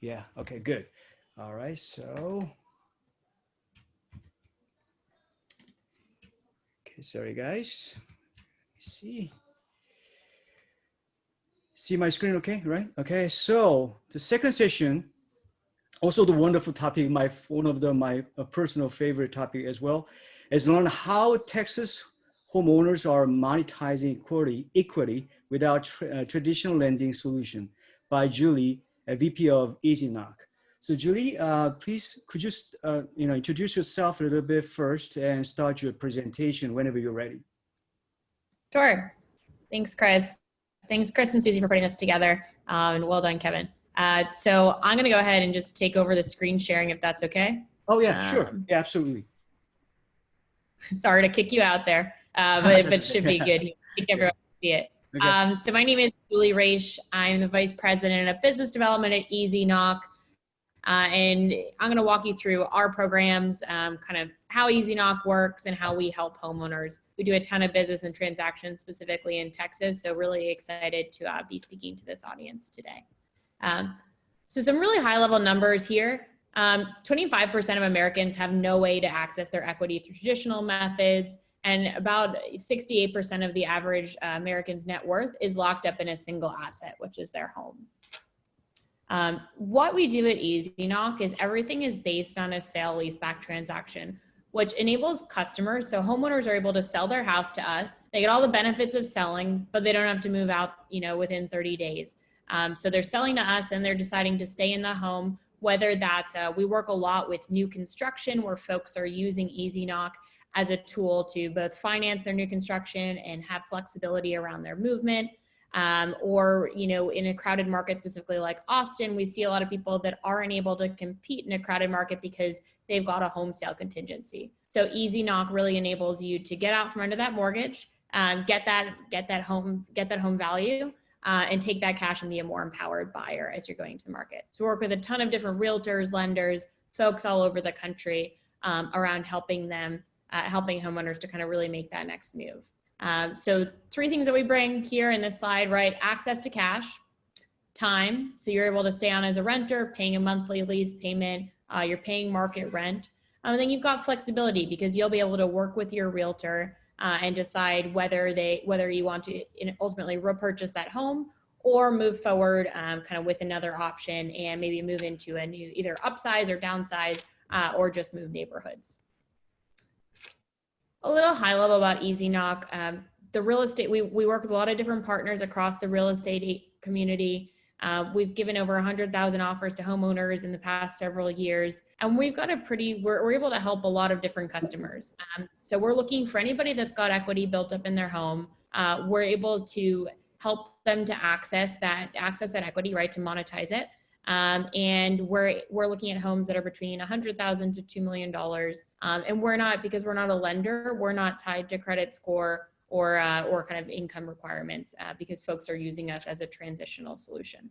Yeah, okay, good. All right, so, okay, sorry guys. Let me see. See my screen okay, right? Okay, so the second session, also the wonderful topic, one of my personal favorite topic as well, is learn how Texas homeowners are monetizing equity without traditional lending solution by Julie, a VP of EasyKnock. So Julie, please could you introduce yourself a little bit first and start your presentation whenever you're ready. Sure. Thanks, Chris. Thanks, Chris and Susie, for putting this together. And well done, Kevin. So I'm going to go ahead and just take over the screen sharing, if that's okay. Oh, yeah, sure. Yeah, absolutely. Sorry to kick you out there, but should be good. I think everyone can see it. Okay. So my name is Julie Raisch. I'm the Vice President of Business Development at EasyKnock. And I'm going to walk you through our programs, kind of how EasyKnock works and how we help homeowners. We do a ton of business and transactions specifically in Texas, so really excited to be speaking to this audience today. So some really high-level numbers here. 25% of Americans have no way to access their equity through traditional methods, and about 68% of the average American's net worth is locked up in a single asset, which is their home. What we do at EasyKnock is everything is based on a sale-leaseback transaction, which enables customers, so homeowners are able to sell their house to us. They get all the benefits of selling, but they don't have to move out, within 30 days. So they're selling to us and they're deciding to stay in the home, whether that's, we work a lot with new construction where folks are using EasyKnock as a tool to both finance their new construction and have flexibility around their movement. Or, in a crowded market, specifically like Austin, we see a lot of people that aren't able to compete in a crowded market because they've got a home sale contingency. So EasyKnock really enables you to get out from under that mortgage, get that home value, and take that cash and be a more empowered buyer as you're going to the market. So we work with a ton of different realtors, lenders, folks all over the country around helping homeowners to kind of really make that next move. So 3 things that we bring here in this slide, right? Access to cash, time. So you're able to stay on as a renter, paying a monthly lease payment, you're paying market rent. And then you've got flexibility because you'll be able to work with your realtor and decide whether you want to ultimately repurchase that home or move forward kind of with another option and maybe move into a new either upsize or downsize or just move neighborhoods. A little high level about EasyKnock. The real estate, we work with a lot of different partners across the real estate community. We've given over 100,000 offers to homeowners in the past several years, and we've got we're able to help a lot of different customers. So we're looking for anybody that's got equity built up in their home. We're able to help them to access that equity, right, to monetize it. And we're looking at homes that are between $100,000 to $2 million. And because we're not a lender, we're not tied to credit score or kind of income requirements because folks are using us as a transitional solution.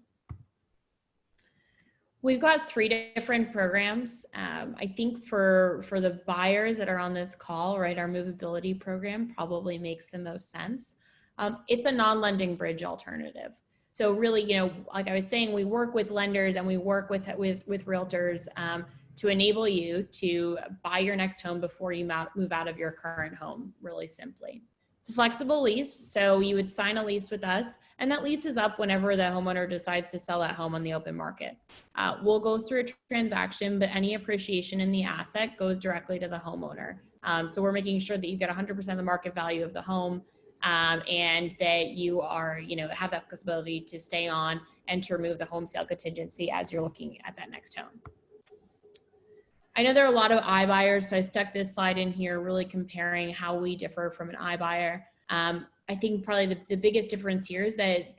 We've got 3 different programs. I think for the buyers that are on this call, right, our movability program probably makes the most sense. It's a non-lending bridge alternative. So really, like I was saying, we work with lenders and we work with realtors to enable you to buy your next home before you move out of your current home, really simply. It's a flexible lease, so you would sign a lease with us, and that lease is up whenever the homeowner decides to sell that home on the open market. We'll go through a transaction, but any appreciation in the asset goes directly to the homeowner. So we're making sure that you get 100% of the market value of the home, and that you are, have that flexibility to stay on and to remove the home sale contingency as you're looking at that next home. I know there are a lot of iBuyers, so I stuck this slide in here really comparing how we differ from an iBuyer. I think probably the biggest difference here is that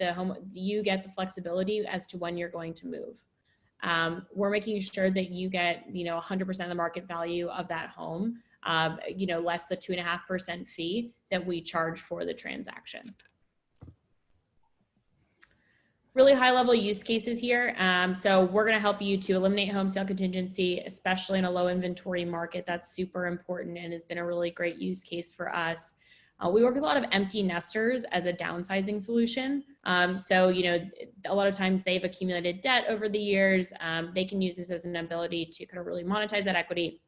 you get the flexibility as to when you're going to move. We're making sure that you get 100% of the market value of that home, less the 2.5% fee that we charge for the transaction. Really high level use cases here. So we're going to help you to eliminate home sale contingency, especially in a low inventory market. That's super important and has been a really great use case for us. We work with a lot of empty nesters as a downsizing solution. So, a lot of times they've accumulated debt over the years. They can use this as an ability to kind of really monetize that equity,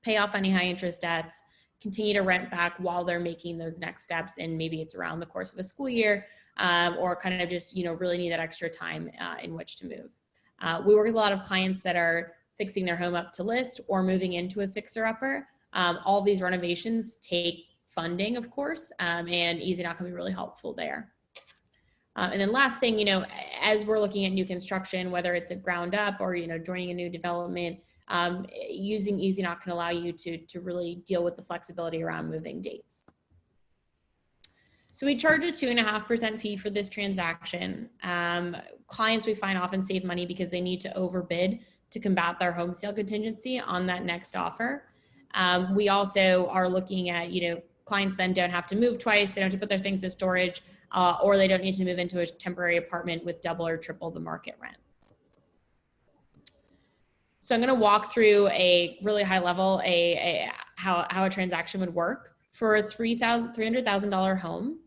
pay off any high interest debts, continue to rent back while they're making those next steps. And maybe it's around the course of a school year, or kind of just, really need that extra time in which to move. We work with a lot of clients that are fixing their home up to list or moving into a fixer-upper. All these renovations take funding, of course, and EasyKnock can be really helpful there. And then last thing, as we're looking at new construction, whether it's a ground up or, joining a new development, using EasyKnock can allow you to really deal with the flexibility around moving dates. So we charge a 2.5% fee for this transaction. Clients we find often save money because they need to overbid to combat their home sale contingency on that next offer. We also are looking at, clients then don't have to move twice. They don't have to put their things in storage, or they don't need to move into a temporary apartment with double or triple the market rent. So I'm going to walk through a really high level, how a transaction would work for a $300,000 home,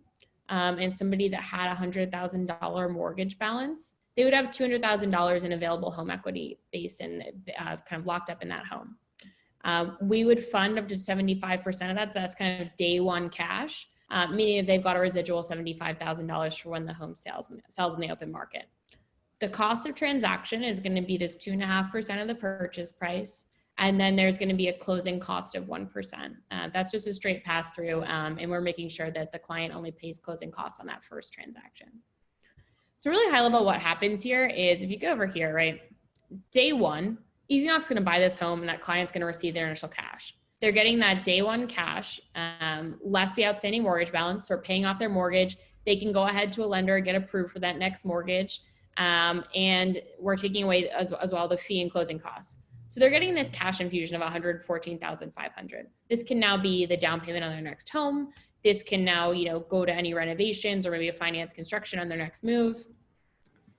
and somebody that had a $100,000 mortgage balance. They would have $200,000 in available home equity based in kind of locked up in that home. We would fund up to 75% of that. So that's kind of day one cash, meaning that they've got a residual $75,000 for when the home sells in the open market. The cost of transaction is going to be this 2.5% of the purchase price. And then there's going to be a closing cost of 1%. That's just a straight pass through. And we're making sure that the client only pays closing costs on that first transaction. So really high level, what happens here is if you go over here, right, day one, EasyKnock's going to buy this home and that client's going to receive their initial cash. They're getting that day one cash, less the outstanding mortgage balance, or paying off their mortgage. They can go ahead to a lender, get approved for that next mortgage. And we're taking away as well the fee and closing costs. So they're getting this cash infusion of $114,500. This can now be the down payment on their next home. This can now, go to any renovations or maybe a finance construction on their next move.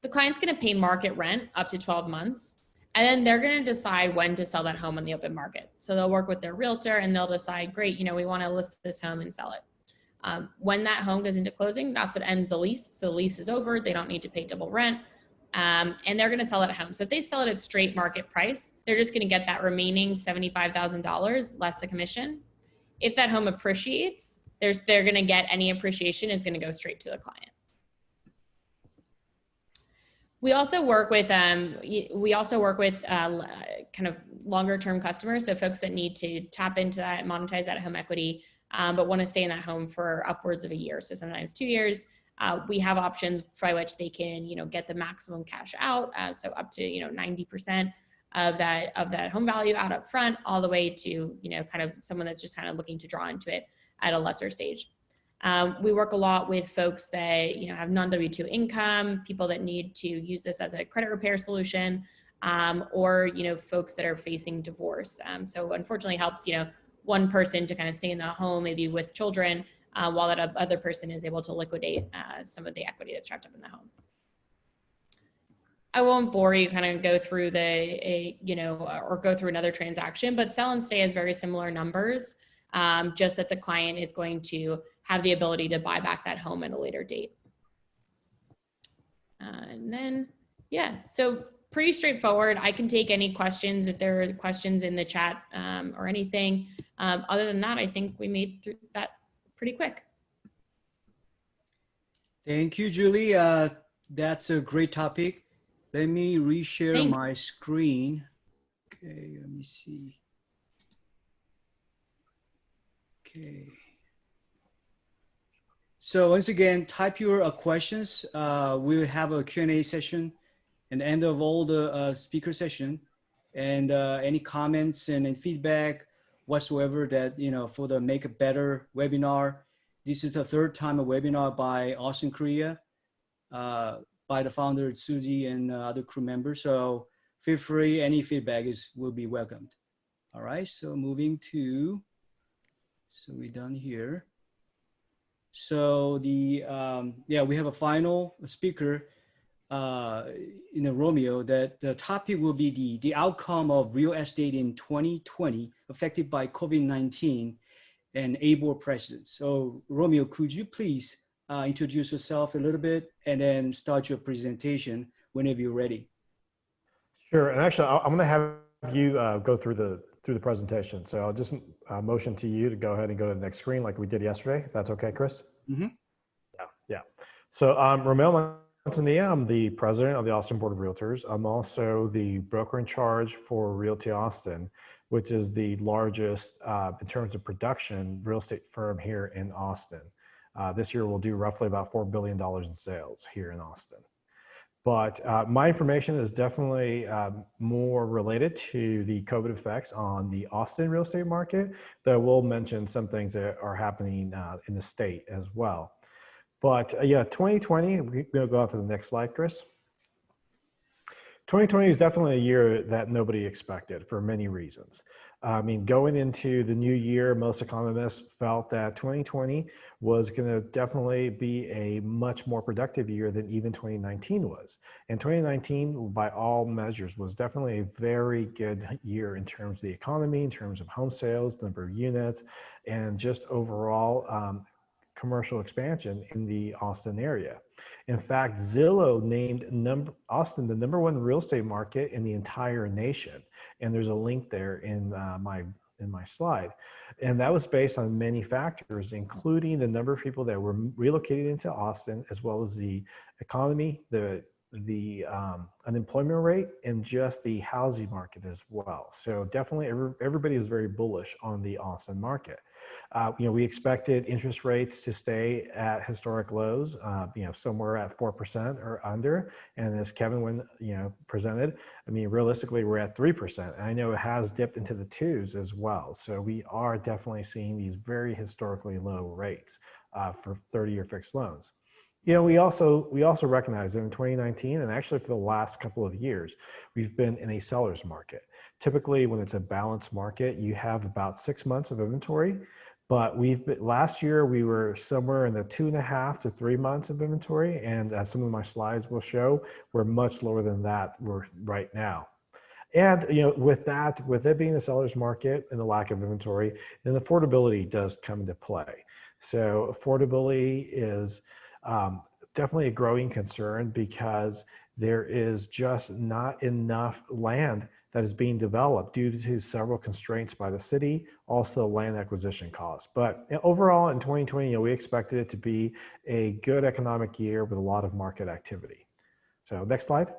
The client's going to pay market rent up to 12 months. And then they're going to decide when to sell that home on the open market. So they'll work with their realtor and they'll decide, great, we want to list this home and sell it. When that home goes into closing, that's what ends the lease. So the lease is over. They don't need to pay double rent. And they're going to sell it at home. So if they sell it at straight market price, they're just going to get that remaining $75,000 less the commission. If that home appreciates, they're going to get any appreciation is going to go straight to the client. We also work with kind of longer term customers. So folks that need to tap into that, monetize that home equity, but want to stay in that home for upwards of a year. So sometimes 2 years. We have options by which they can, get the maximum cash out. So up to, 90% of that home value out up front, all the way to, kind of someone that's just kind of looking to draw into it at a lesser stage. We work a lot with folks that, have non-W2 income, people that need to use this as a credit repair solution, or, folks that are facing divorce. So unfortunately helps, one person to kind of stay in the home, maybe with children, while that other person is able to liquidate some of the equity that's trapped up in the home. I won't bore you, kind of go through or go through another transaction, but sell and stay has very similar numbers, just that the client is going to have the ability to buy back that home at a later date. And then, so pretty straightforward. I can take any questions if there are questions in the chat or anything. Other than that, I think we made through that pretty quick. Thank you, Julie. That's a great topic. Let me reshare my screen. Okay, let me see. Okay. So once again, type your questions. We'll have a Q&A session at the end of all the speaker session, and any comments and feedback whatsoever that, for the Make a Better webinar. This is the third time a webinar by Austin, KREA, by the founder, Susie, and other crew members. So feel free, any feedback will be welcomed. All right, so moving to, so we're done here. So we have a final speaker, Romeo, that the topic will be the outcome of real estate in 2020 affected by COVID-19 and ABoR President. So Romeo, could you please introduce yourself a little bit and then start your presentation whenever you're ready. Sure, and actually, I'm going to have you go through the presentation. So I'll just motion to you to go ahead and go to the next screen like we did yesterday. If that's okay, Chris? Mm-hmm. Yeah. So Romeo Manzanilla, I'm the president of the Austin Board of Realtors. I'm also the broker in charge for Realty Austin, which is the largest in terms of production real estate firm here in Austin. This year we'll do roughly about $4 billion in sales here in Austin. But my information is definitely more related to the COVID effects on the Austin real estate market, though I will mention some things that are happening in the state as well. But yeah, 2020, we're going to go on to the next slide, Chris. 2020 is definitely a year that nobody expected for many reasons. I mean, going into the new year, most economists felt that 2020 was going to definitely be a much more productive year than even 2019 was. And 2019, by all measures, was definitely a very good year in terms of the economy, in terms of home sales, number of units, and just overall commercial expansion in the Austin area. In fact, Zillow named Austin the #1 real estate market in the entire nation. And there's a link there in my slide. And that was based on many factors, including the number of people that were relocated into Austin, as well as the economy, the unemployment rate, and just the housing market as well. So definitely everybody is very bullish on the Austin market. We expected interest rates to stay at historic lows, somewhere at 4% or under. And as Kevin presented, I mean, realistically, we're at 3%. And I know it has dipped into the 2s as well. So we are definitely seeing these very historically low rates for 30-year fixed loans. We also recognize that in 2019, and actually for the last couple of years, we've been in a seller's market. Typically, when it's a balanced market, you have about 6 months of inventory. But last year, we were somewhere in the 2.5 to 3 months of inventory. And as some of my slides will show, we're much lower than that right now. And with it being a seller's market and the lack of inventory, then affordability does come into play. So affordability is definitely a growing concern because there is just not enough land that is being developed due to several constraints by the city, also land acquisition costs. But overall in 2020, we expected it to be a good economic year with a lot of market activity. So next slide.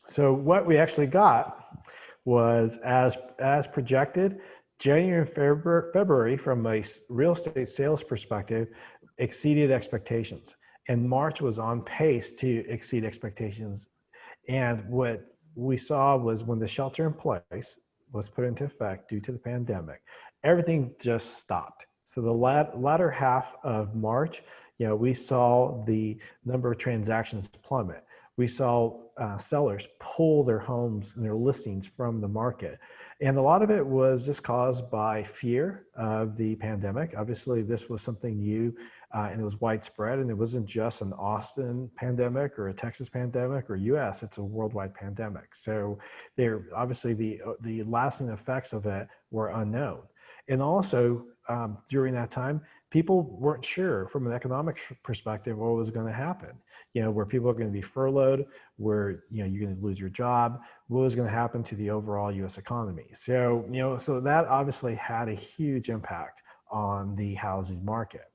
So what we actually got was as projected, January and February from a real estate sales perspective exceeded expectations. And March was on pace to exceed expectations. And what we saw was when the shelter in place was put into effect due to the pandemic, everything just stopped. So the latter half of March, we saw the number of transactions plummet. We saw sellers pull their homes and their listings from the market. And a lot of it was just caused by fear of the pandemic. Obviously, this was something new and it was widespread, and it wasn't just an Austin pandemic or a Texas pandemic or US, it's a worldwide pandemic. So obviously the lasting effects of it were unknown. And also during that time, people weren't sure from an economic perspective what was going to happen. Where people are going to be furloughed, where you're going to lose your job, what was going to happen to the overall U.S. economy. So so that obviously had a huge impact on the housing market.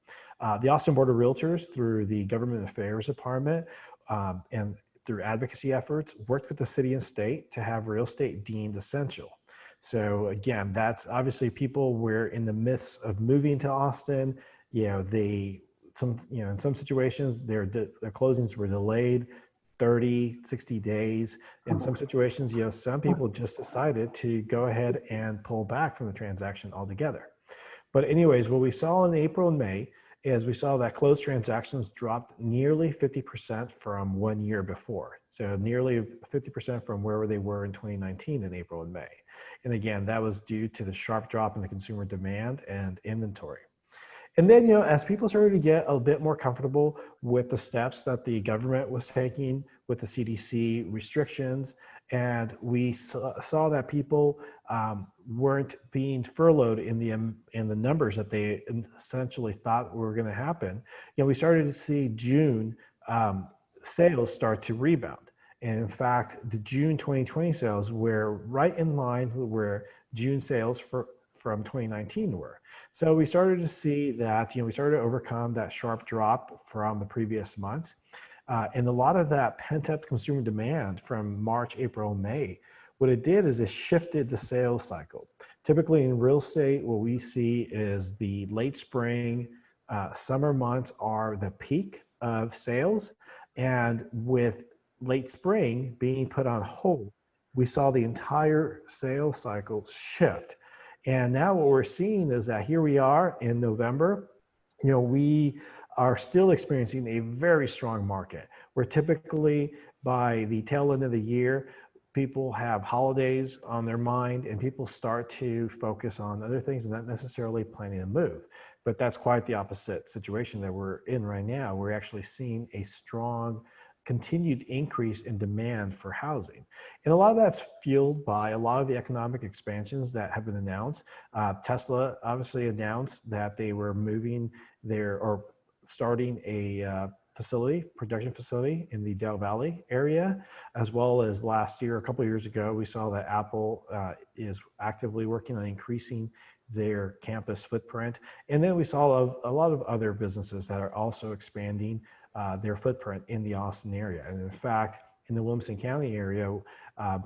The Austin Board of Realtors, through the Government Affairs Department and through advocacy efforts, worked with the city and state to have real estate deemed essential. So again, that's obviously people were in the midst of moving to Austin. In some situations, their closings were delayed 30, 60 days. In some situations, some people just decided to go ahead and pull back from the transaction altogether. But anyways, what we saw in April and May is we saw that closed transactions dropped nearly 50% from 1 year before. So nearly 50% from where they were in 2019 in April and May. And again, that was due to the sharp drop in the consumer demand and inventory. And then, as people started to get a bit more comfortable with the steps that the government was taking with the CDC restrictions And we saw that people weren't being furloughed in the numbers that they essentially thought were going to happen. We started to see June sales start to rebound. And in fact, the June 2020 sales were right in line with where June sales from 2019 were. So we started to see that, we started to overcome that sharp drop from the previous months. And a lot of that pent up consumer demand from March, April, May, what it did is it shifted the sales cycle. Typically in real estate, what we see is the late spring, summer months are the peak of sales. And with late spring being put on hold, we saw the entire sales cycle shift. And now what we're seeing is that here we are in November, we are still experiencing a very strong market, where typically by the tail end of the year, people have holidays on their mind and people start to focus on other things and not necessarily planning to move. But that's quite the opposite situation that we're in right now. We're actually seeing a strong continued increase in demand for housing. And a lot of that's fueled by a lot of the economic expansions that have been announced. Tesla obviously announced that they were moving or starting a production facility in the Del Valley area, as well as last year, a couple of years ago, we saw that Apple is actively working on increasing their campus footprint. And then we saw a lot of other businesses that are also expanding their footprint in the Austin area. And in fact, in the Williamson County area,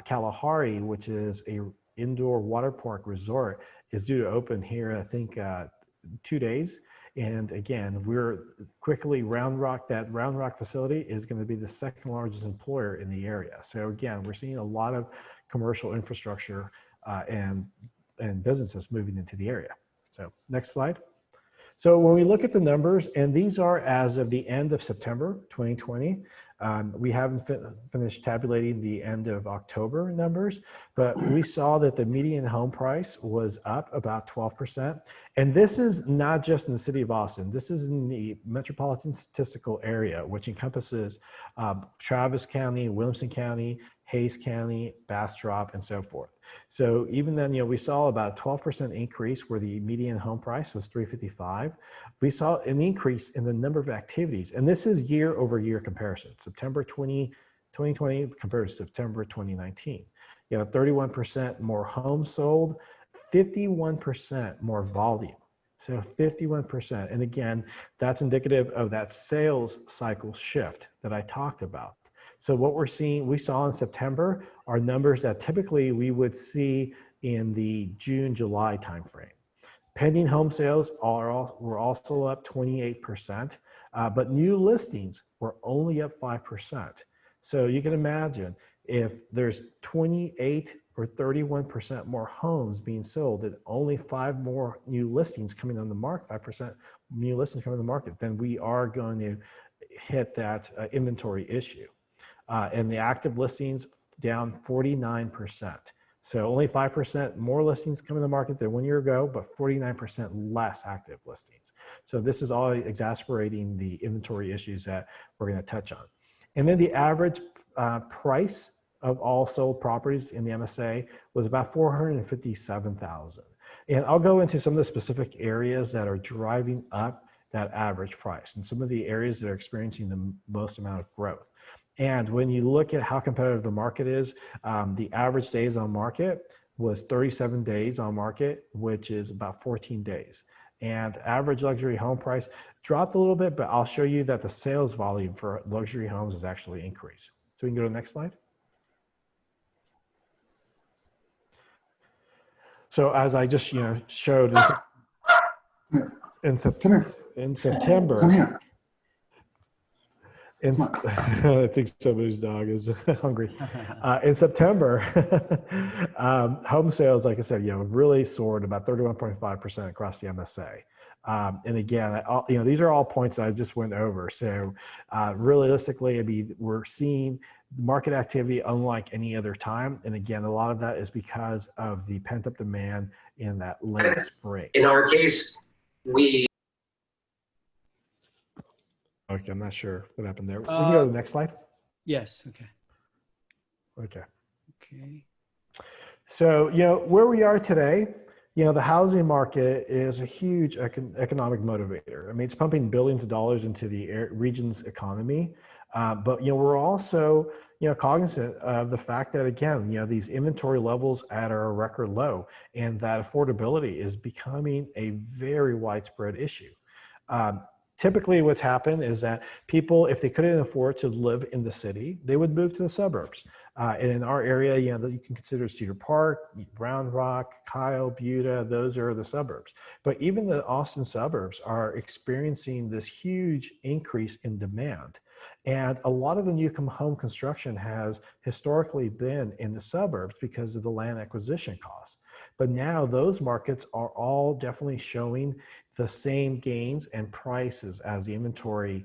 Kalahari, which is a indoor water park resort, is due to open here, I think, 2 days. And again, we're quickly Round Rock facility is going to be the second largest employer in the area. So again, we're seeing a lot of commercial infrastructure and businesses moving into the area. So next slide. So when we look at the numbers, and these are as of the end of September 2020, we haven't finished tabulating the end of October numbers, but we saw that the median home price was up about 12%. And this is not just in the city of Austin. This is in the metropolitan statistical area, which encompasses Travis County, Williamson County, Hayes County, Bastrop, and so forth. So even then, we saw about a 12% increase where the median home price was $355. We saw an increase in the number of activities, and this is year over year comparison, September 2020 compared to September 2019. 31% more homes sold, 51% more volume. So 51%. And again, that's indicative of that sales cycle shift that I talked about. So what we saw in September are numbers that typically we would see in the June, July timeframe. Pending home sales were also up 28%, but new listings were only up 5%. So you can imagine if there's 28 or 31% more homes being sold and only 5 more new listings coming on the market, 5% new listings coming on the market, then we are going to hit that inventory issue. And the active listings down 49%. So only 5% more listings come in the market than 1 year ago, but 49% less active listings. So this is all exacerbating the inventory issues that we're going to touch on. And then the average price of all sold properties in the MSA was about $457,000. And I'll go into some of the specific areas that are driving up that average price and some of the areas that are experiencing the most amount of growth. And when you look at how competitive the market is, the average days on market was 37 days on market, which is about 14 days. And average luxury home price dropped a little bit, but I'll show you that the sales volume for luxury homes has actually increased. So we can go to the next slide. So as I just showed in September. Come here. I think somebody's dog is hungry. In September, home sales, like I said, really soared about 31.5% across the MSA. And again, these are all points that I just went over. So realistically, we're seeing market activity unlike any other time. And again, a lot of that is because of the pent-up demand in that late spring. In our case, Okay, I'm not sure what happened there. We can go to the next slide. Yes, okay. Okay. Okay. So, where we are today, the housing market is a huge economic motivator. I mean, it's pumping billions of dollars into the region's economy. But, we're also, cognizant of the fact that, again, these inventory levels are a record low, and that affordability is becoming a very widespread issue. Typically what's happened is that people, if they couldn't afford to live in the city, they would move to the suburbs. And in our area, you can consider Cedar Park, Round Rock, Kyle, Buda, those are the suburbs. But even the Austin suburbs are experiencing this huge increase in demand. And a lot of the new home construction has historically been in the suburbs because of the land acquisition costs. But now those markets are all definitely showing the same gains and prices as the inventory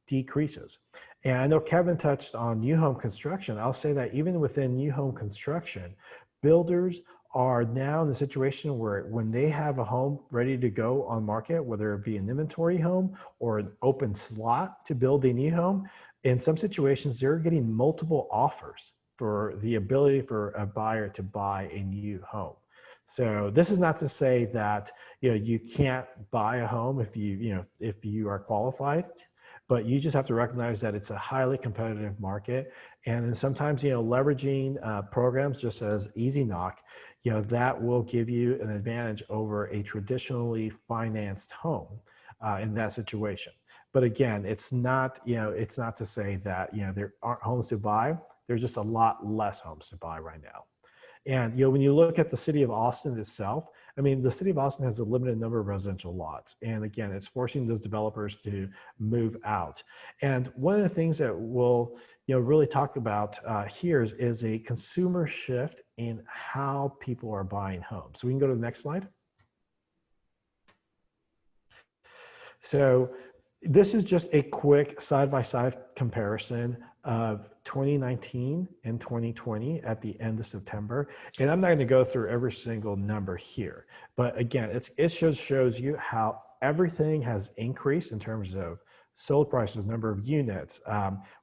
decreases. And I know Kevin touched on new home construction. I'll say that even within new home construction, builders are now in the situation where when they have a home ready to go on market, whether it be an inventory home or an open slot to build a new home, in some situations, they're getting multiple offers for the ability for a buyer to buy a new home. So this is not to say that you can't buy a home if you are qualified, but you just have to recognize that it's a highly competitive market, and then sometimes leveraging programs just as EasyKnock, that will give you an advantage over a traditionally financed home in that situation. But again, it's not to say that there aren't homes to buy. There's just a lot less homes to buy right now. And when you look at the city of Austin itself, I mean, the city of Austin has a limited number of residential lots. And again, it's forcing those developers to move out. And one of the things that we'll really talk about here is a consumer shift in how people are buying homes. So we can go to the next slide. So this is just a quick side-by-side comparison of 2019 and 2020 at the end of September. And I'm not going to go through every single number here, but again, it shows you how everything has increased in terms of sold prices, number of units.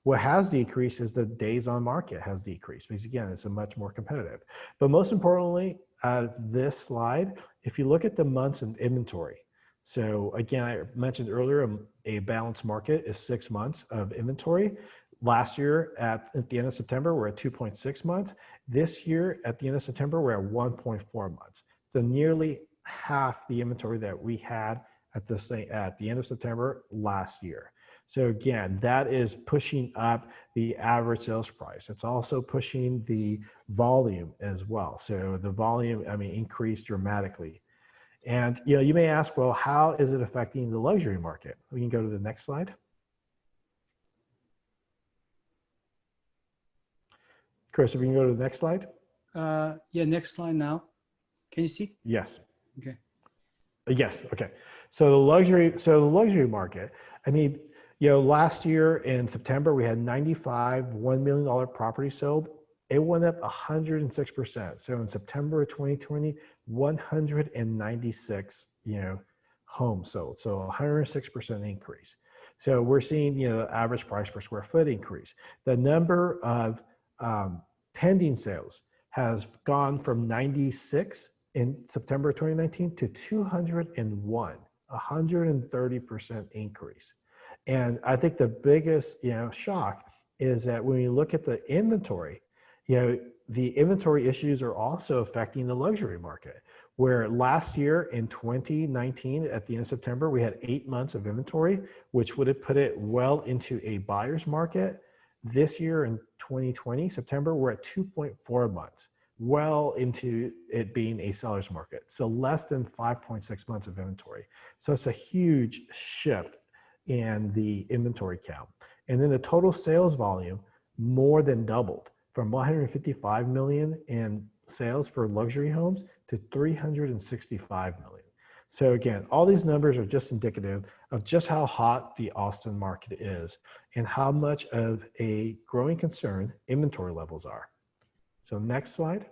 What has decreased is the days on market has decreased because again, it's a much more competitive. But most importantly, this slide, if you look at the months in inventory, so again, I mentioned earlier, a balanced market is 6 months of inventory. Last year at the end of September, we're at 2.6 months. This year at the end of September, we're at 1.4 months. So nearly half the inventory that we had at the end of September last year. So again, that is pushing up the average sales price. It's also pushing the volume as well. So the volume, increased dramatically. And you may ask, well, how is it affecting the luxury market? We can go to the next slide. Chris, if we can go to the next slide. Yeah, next slide now. Can you see? Yes. Okay. Yes. Okay. So the luxury market. Last year in September we had 95 $1 million properties sold. It went up 106%. So in September of 2020, 196, homes sold. So 106% increase. So we're seeing, the average price per square foot increase. The number of pending sales has gone from 96 in September 2019 to 201, 130% increase. And I think the biggest, shock is that when you look at the inventory, the inventory issues are also affecting the luxury market, where last year in 2019, at the end of September, we had 8 months of inventory, which would have put it well into a buyer's market. This year in 2020, September, we're at 2.4 months, well into it being a seller's market. So less than 5.6 months of inventory. So it's a huge shift in the inventory count. And then the total sales volume more than doubled from 155 million in sales for luxury homes to 365 million. So again, all these numbers are just indicative of just how hot the Austin market is and how much of a growing concern inventory levels are. So next slide.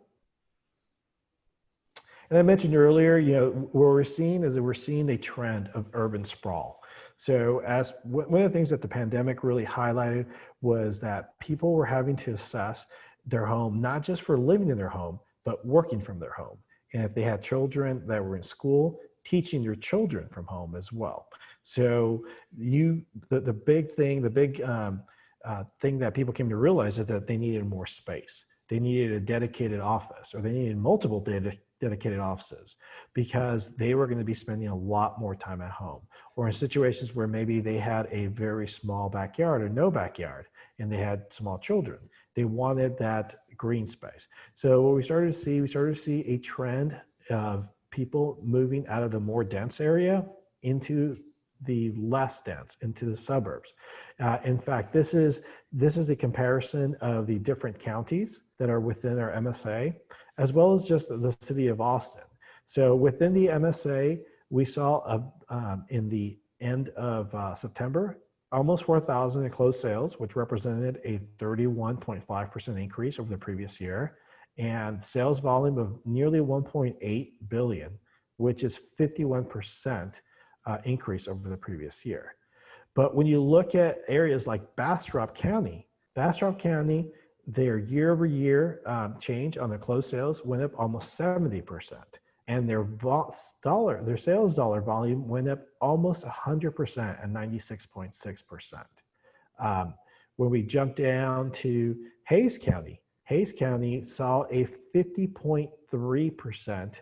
And I mentioned earlier, what we're seeing is that we're seeing a trend of urban sprawl. So as one of the things that the pandemic really highlighted was that people were having to assess their home, not just for living in their home, but working from their home. And if they had children that were in school, teaching their children from home as well. So the big thing, thing that people came to realize is that they needed more space. They needed a dedicated office, or they needed multiple dedicated offices, because they were going to be spending a lot more time at home, or in situations where maybe they had a very small backyard or no backyard and they had small children. They wanted that green space. So what we started to see a trend of people moving out of the more dense area into the less dense, into the suburbs. In fact, this is a comparison of the different counties that are within our MSA, as well as just the city of Austin. So within the MSA, we saw in the end of September, almost 4,000 in closed sales, which represented a 31.5% increase over the previous year, and sales volume of nearly 1.8 billion, which is 51% increase over the previous year. But when you look at areas like Bastrop County, their year-over-year change on their closed sales went up almost 70%, and their sales dollar volume went up almost 100% and 96.6%. When we jump down to Hayes County saw a 50.3%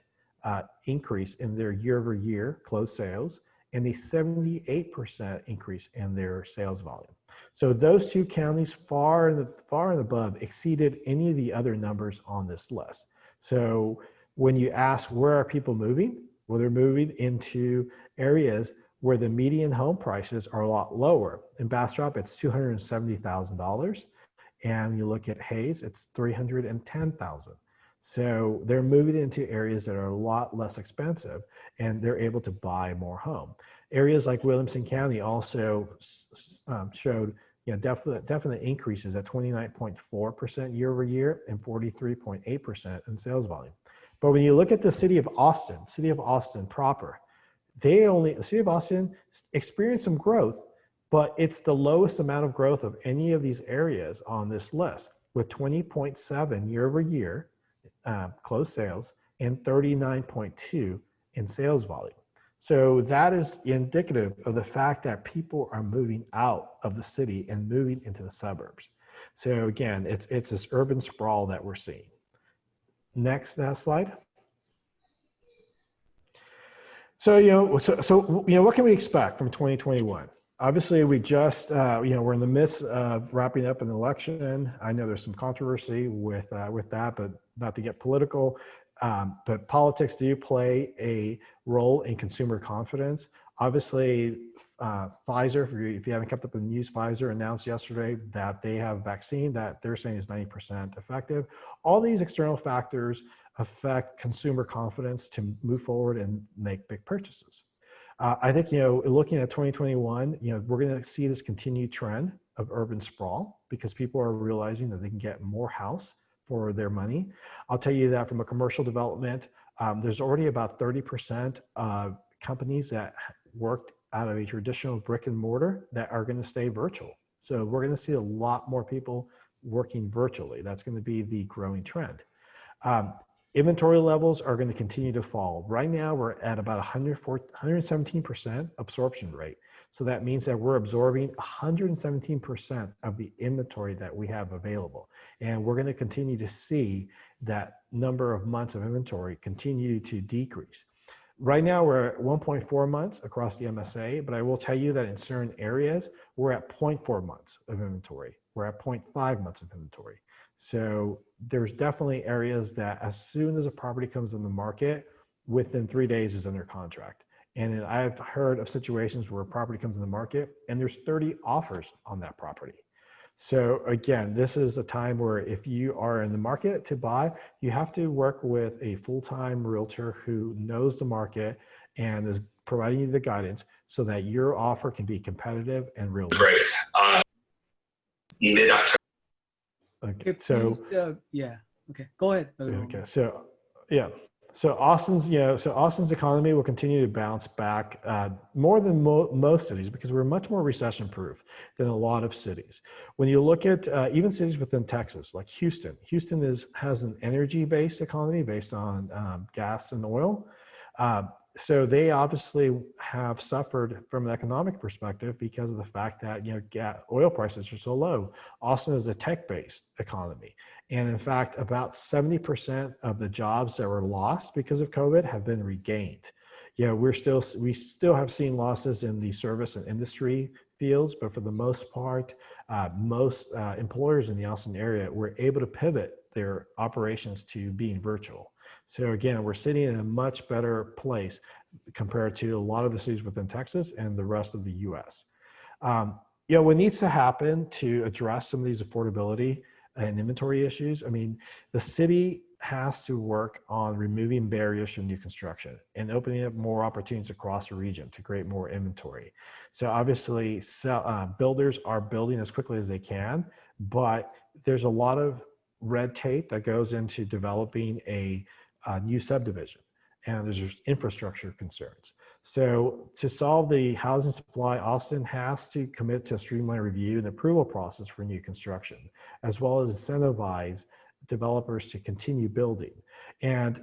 increase in their year-over-year closed sales, and a 78% increase in their sales volume. So those two counties far and above exceeded any of the other numbers on this list. So when you ask where are people moving, well, they're moving into areas where the median home prices are a lot lower. In Bastrop, it's $270,000. And you look at Hayes, it's $310,000. So they're moving into areas that are a lot less expensive, and they're able to buy more home. Areas like Williamson County also showed definite increases at 29.4% year over year and 43.8% in sales volume. But when you look at the city of Austin proper, the city of Austin experienced some growth, but it's the lowest amount of growth of any of these areas on this list, with 20.7 year over year closed sales and 39.2 in sales volume. So that is indicative of the fact that people are moving out of the city and moving into the suburbs. So again, it's this urban sprawl that we're seeing. Next slide. So what can we expect from 2021? Obviously, we just we're in the midst of wrapping up an election. I know there's some controversy with that, but not to get political. But politics do play a role in consumer confidence. Obviously, Pfizer, if you haven't kept up with the news, Pfizer announced yesterday that they have a vaccine that they're saying is 90% effective. All these external factors affect consumer confidence to move forward and make big purchases. I think, looking at 2021, we're going to see this continued trend of urban sprawl because people are realizing that they can get more house for their money. I'll tell you that from a commercial development, there's already about 30% of companies that worked out of a traditional brick and mortar that are going to stay virtual. So we're going to see a lot more people working virtually. That's going to be the growing trend. Inventory levels are going to continue to fall. Right now, we're at about 117% absorption rate. So that means that we're absorbing 117% of the inventory that we have available. And we're going to continue to see that number of months of inventory continue to decrease. Right now, we're at 1.4 months across the MSA, but I will tell you that in certain areas, we're at 0.4 months of inventory. We're at 0.5 months of inventory. So there's definitely areas that as soon as a property comes on the market, within 3 days is under contract. And I've heard of situations where a property comes on the market and there's 30 offers on that property. So again, this is a time where if you are in the market to buy, you have to work with a full-time realtor who knows the market and is providing you the guidance so that your offer can be competitive and realistic. Great. Mid-October. Okay, so yeah. Okay, go ahead. Okay, so yeah. So Austin's economy will continue to bounce back more than most cities because we're much more recession-proof than a lot of cities. When you look at even cities within Texas, like Houston, has an energy-based economy based on gas and oil. So they obviously have suffered from an economic perspective because of the fact that oil prices are so low. Austin is a tech-based economy, and in fact, about 70% of the jobs that were lost because of COVID have been regained. We still have seen losses in the service and industry fields, but for the most part, most employers in the Austin area were able to pivot their operations to being virtual. So again, we're sitting in a much better place compared to a lot of the cities within Texas and the rest of the US. What needs to happen to address some of these affordability and inventory issues, the city has to work on removing barriers from new construction and opening up more opportunities across the region to create more inventory. So obviously, builders are building as quickly as they can, but there's a lot of red tape that goes into developing a new subdivision, and there's infrastructure concerns. So to solve the housing supply, Austin has to commit to a streamlined review and approval process for new construction, as well as incentivize developers to continue building. And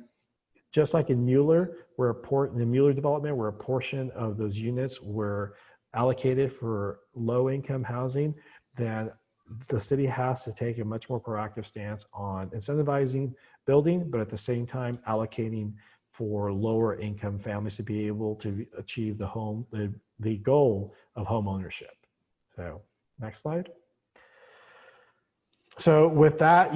just like in Mueller, in the Mueller development, where a portion of those units were allocated for low-income housing, then the city has to take a much more proactive stance on incentivizing building, but at the same time allocating for lower income families to be able to achieve the goal of home ownership. So next slide. So with that,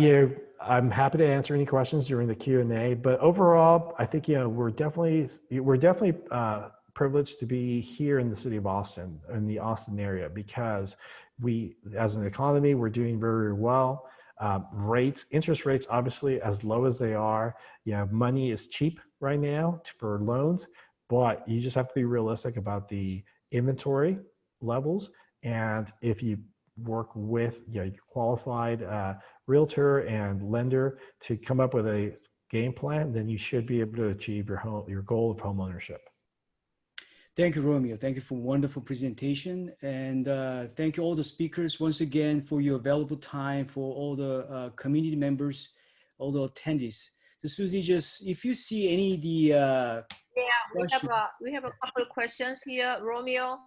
I'm happy to answer any questions during the Q&A, but overall, I think we're definitely privileged to be here in the city of Austin, in the Austin area, because we, as an economy, we're doing very, very well. Interest rates, obviously, as low as they are, money is cheap right now for loans, but you just have to be realistic about the inventory levels. And if you work with qualified realtor and lender to come up with a game plan, then you should be able to achieve your goal of home ownership. Thank you, Romeo. Thank you for a wonderful presentation. And thank you all the speakers once again for your valuable time, for all the community members, all the attendees. So Susie, just if you see any of the we have a couple of questions here, Romeo,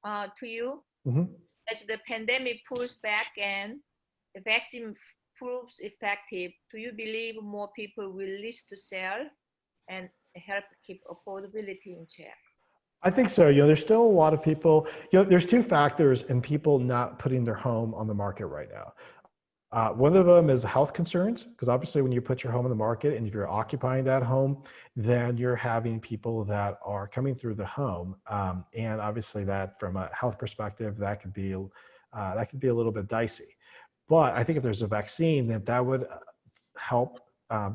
to you. Mm-hmm. As the pandemic pulls back and the vaccine proves effective, do you believe more people will list to sell and help keep affordability in check? I think so. There's still a lot of people, there's two factors in people not putting their home on the market right now. One of them is health concerns, because obviously when you put your home on the market and if you're occupying that home, then you're having people that are coming through the home. And obviously that from a health perspective, that could be a little bit dicey. But I think if there's a vaccine, that would help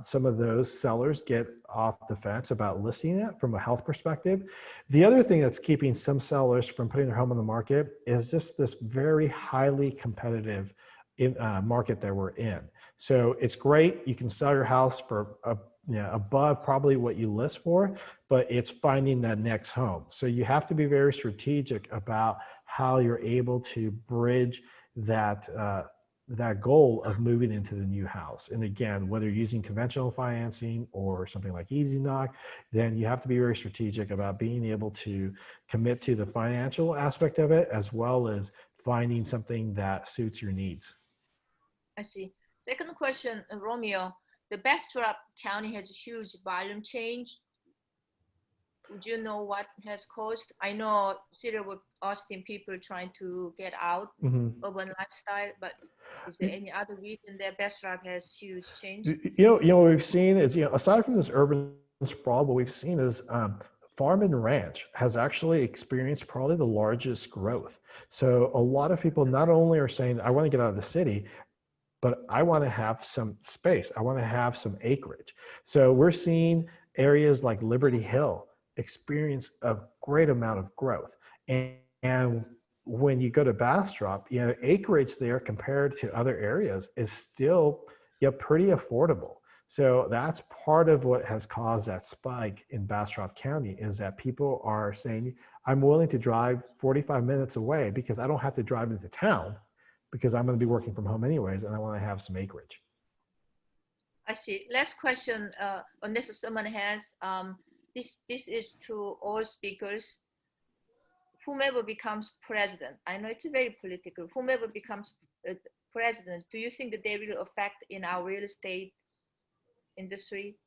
some of those sellers get off the fence about listing it from a health perspective. The other thing that's keeping some sellers from putting their home on the market is just this very highly competitive market that we're in. So it's great. You can sell your house for above probably what you list for, but it's finding that next home. So you have to be very strategic about how you're able to bridge that goal of moving into the new house. And again, whether you're using conventional financing or something like EasyKnock, then you have to be very strategic about being able to commit to the financial aspect of it, as well as finding something that suits your needs. I see. Second question, Romeo, the Bastrop County has a huge volume change. Would you know what has caused? I know city of Austin people trying to get out urban lifestyle, but is there any other reason that Bastrop has huge change? What we've seen is, aside from this urban sprawl, what we've seen is farm and ranch has actually experienced probably the largest growth. So a lot of people not only are saying, I want to get out of the city, but I want to have some space. I want to have some acreage. So we're seeing areas like Liberty Hill experience a great amount of growth. And when you go to Bastrop, acreage there compared to other areas is still pretty affordable. So that's part of what has caused that spike in Bastrop County, is that people are saying, I'm willing to drive 45 minutes away because I don't have to drive into town because I'm going to be working from home anyways, and I want to have some acreage. I see. Last question, unless someone has, this is to all speakers. Whomever becomes president, I know it's very political, whomever becomes president, do you think that they will affect in our real estate industry?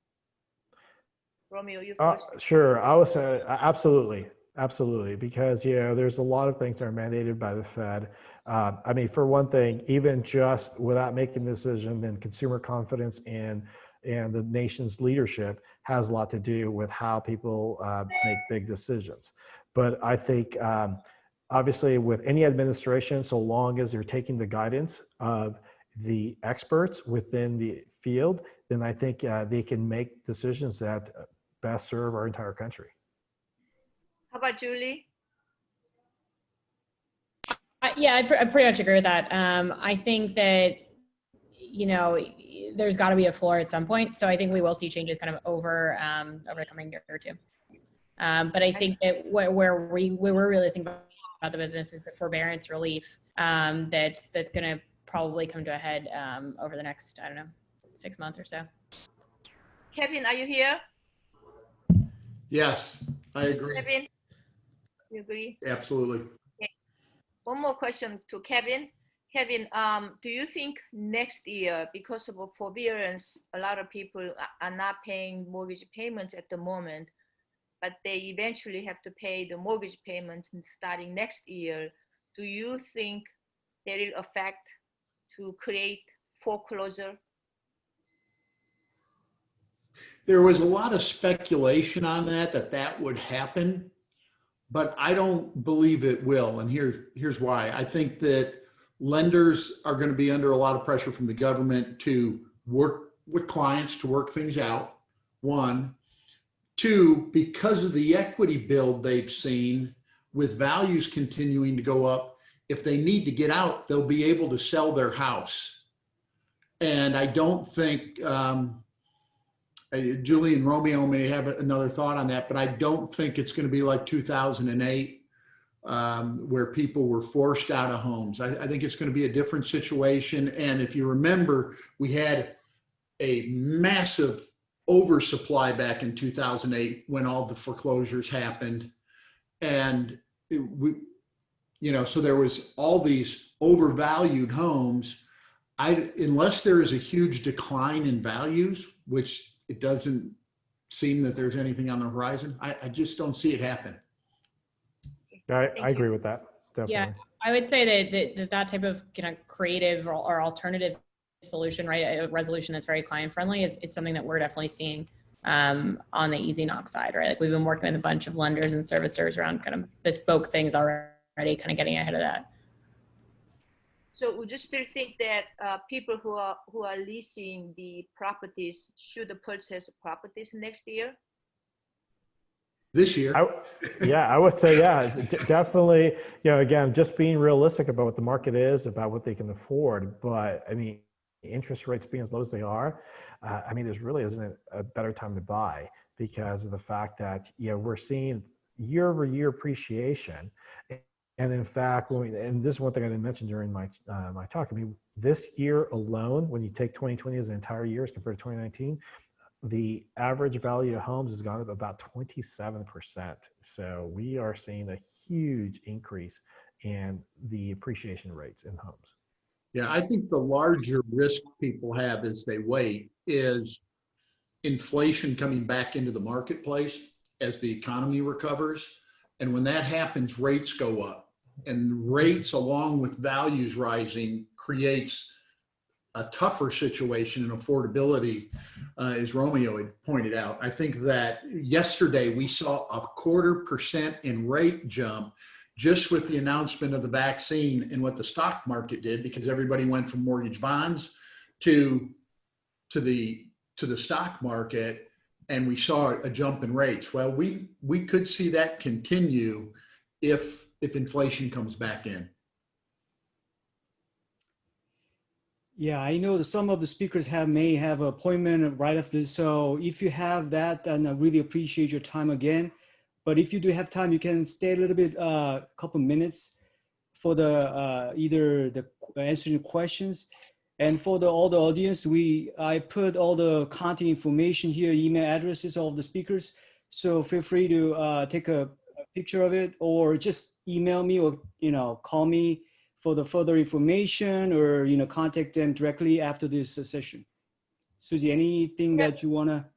Romeo, you first. Sure, I would say absolutely, absolutely, because there's a lot of things that are mandated by the Fed. I mean, for one thing, even just without making the decision, then consumer confidence and the nation's leadership has a lot to do with how people make big decisions. But I think obviously with any administration, so long as they're taking the guidance of the experts within the field, then I think they can make decisions that best serve our entire country. How about Julie? Yeah, I pretty much agree with that. I think that, there's got to be a floor at some point. So I think we will see changes kind of over the coming year or two. But I think that where we're really thinking about the business is the forbearance relief that's going to probably come to a head over the next, 6 months or so. Kevin, are you here? Yes, I agree. Kevin, you agree? Absolutely. Okay. One more question to Kevin. Kevin, do you think next year, because of forbearance, a lot of people are not paying mortgage payments at the moment, but they eventually have to pay the mortgage payments starting next year? Do you think that will affect to create foreclosure? There was a lot of speculation on that would happen, but I don't believe it will. And here's why. I think that lenders are going to be under a lot of pressure from the government to work with clients to work things out. One. Two, because of the equity build they've seen with values continuing to go up, if they need to get out, they'll be able to sell their house. And I don't think, Julie and Romeo may have another thought on that, but I don't think it's going to be like 2008, where people were forced out of homes. I think it's going to be a different situation. And if you remember, we had a massive oversupply back in 2008 when all the foreclosures happened. And so there was all these overvalued homes. Unless there is a huge decline in values, which it doesn't seem that there's anything on the horizon, I just don't see it happen. I agree with that. Definitely. Yeah, I would say that type of creative or alternative solution, right, a resolution that's very client friendly is something that we're definitely seeing on the EasyKnock side, right? Like we've been working with a bunch of lenders and servicers around kind of bespoke things already, kind of getting ahead of that. So would you still think that people who are leasing the properties should purchase properties next year? This year? I would say, definitely. Again, just being realistic about what the market is, about what they can afford. But I mean, interest rates being as low as they are, there's really isn't a better time to buy because of the fact that we're seeing year-over-year appreciation. And in fact, and this is one thing I didn't mention during my my talk. I mean, this year alone, when you take 2020 as an entire year as compared to 2019, the average value of homes has gone up about 27%. So we are seeing a huge increase in the appreciation rates in homes. Yeah, I think the larger risk people have as they wait is inflation coming back into the marketplace as the economy recovers. And when that happens, rates go up. And rates, along with values rising, creates a tougher situation in affordability, as Romeo had pointed out. I think that yesterday we saw a 0.25% in rate jump just with the announcement of the vaccine and what the stock market did, because everybody went from mortgage bonds to the stock market, and we saw a jump in rates. Well, we could see that continue if inflation comes back in. Yeah, I know that some of the speakers may have an appointment right after this. So if you have that, then I really appreciate your time again. But if you do have time, you can stay a little bit, a couple minutes for the either the answering questions. And for all the audience, I put all the contact information here, email addresses of the speakers. So feel free to take a picture of it, or just email me, or call me for the further information, or contact them directly after this session. Susie, anything that you wanna?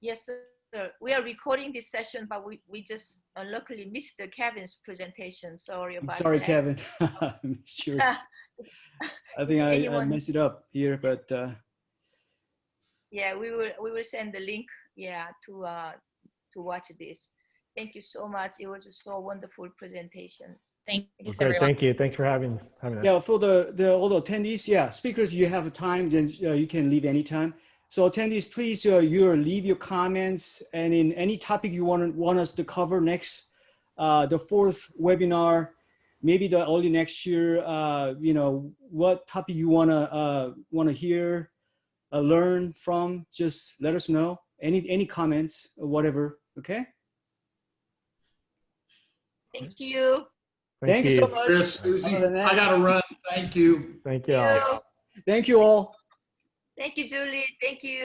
Yes, sir. We are recording this session, but we just luckily missed the Kevin's presentation. Sorry I'm about sorry, that. Kevin. I'm sure. I think I messed it up here, but yeah, we will send the link, yeah, to watch this. Thank you so much. It was so wonderful presentations. Thank you, Great, everyone. thank you. Thanks for having us. yeah, for all the attendees, yeah, speakers, you have time, then you can leave anytime. So attendees, please, leave your comments, and in any topic you want us to cover next, the fourth webinar, maybe the early next year, what topic you wanna hear, learn from, just let us know. Any comments or whatever, okay? Thank you. Thank you so much. Chris, Susie, Other than that, I gotta run. Thank you. Thank you all. thank you all. Thank you, Julie. Thank you.